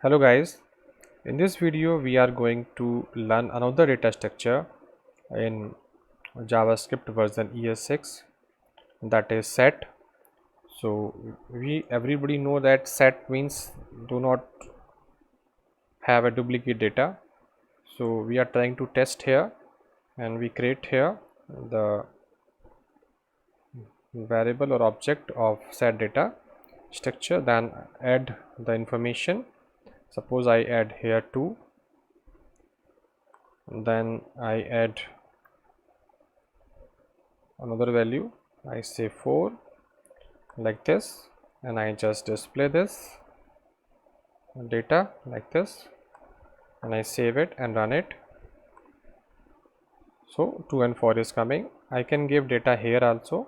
Hello guys, in this video we are going to learn another data structure in JavaScript version ES6, that is set. So everybody know that set means do not have a duplicate data. So we are trying to test here and we create here the variable or object of set data structure, then add the information. Suppose I add here 2, then I add another value, I say 4 like this, and I just display this data like this, and I save it and run it. So 2 and 4 is coming. I can give data here also.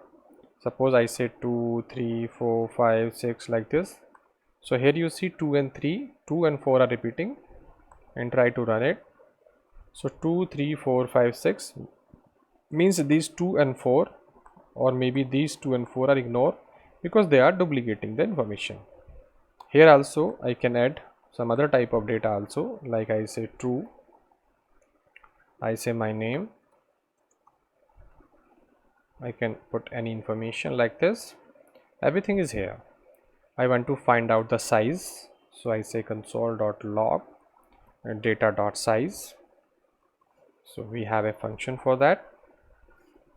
Suppose I say 2, 3, 4, 5, 6 like this. So here you see 2 and 3, 2 and 4 are repeating, and try to run it. So 2, 3, 4, 5, 6 means these 2 and 4, or maybe these 2 and 4 are ignored because they are duplicating the information. Here also I can add some other type of data also, like I say true, I say my name, I can put any information like this. Everything is here. I want to find out the size, so I say console.log data.size. So we have a function for that,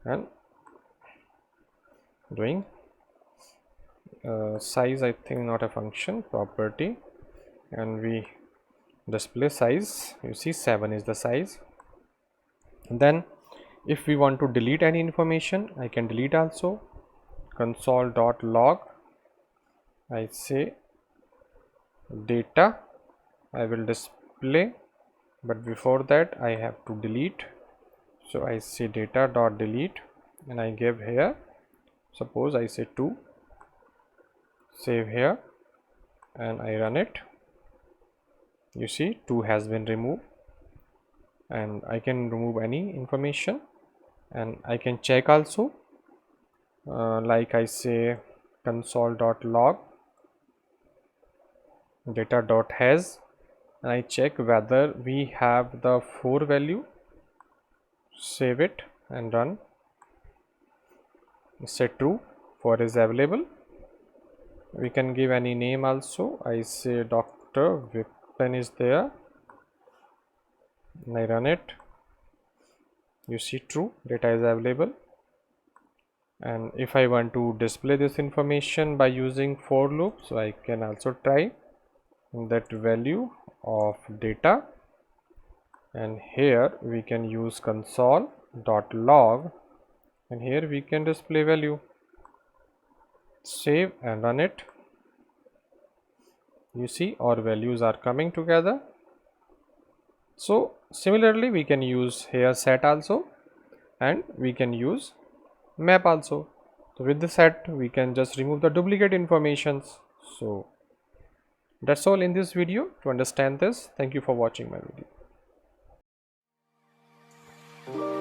and doing size, I think not a function, property, and we display size. You see 7 is the size. And then if we want to delete any information, I can delete also. Console.log, I say data, I will display, but before that I have to delete. So I say data.delete, and I give here, suppose I say 2, save here, and I run it. You see 2 has been removed, and I can remove any information, and I can check also, like I say console.log data.has, and I check whether we have the 4 value. Save it and run. Say true, 4 is available. We can give any name also. I say Dr. Vipin is there, and I run it. You see true, data is available. And if I want to display this information by using for loop, so I can also try that value of data, and here we can use console.log, and here we can display value. Save and run it. You see our values are coming together. So similarly we can use here set also, and we can use map also. So with the set we can just remove the duplicate informations. So that's all in this video. To understand this, thank you for watching my video.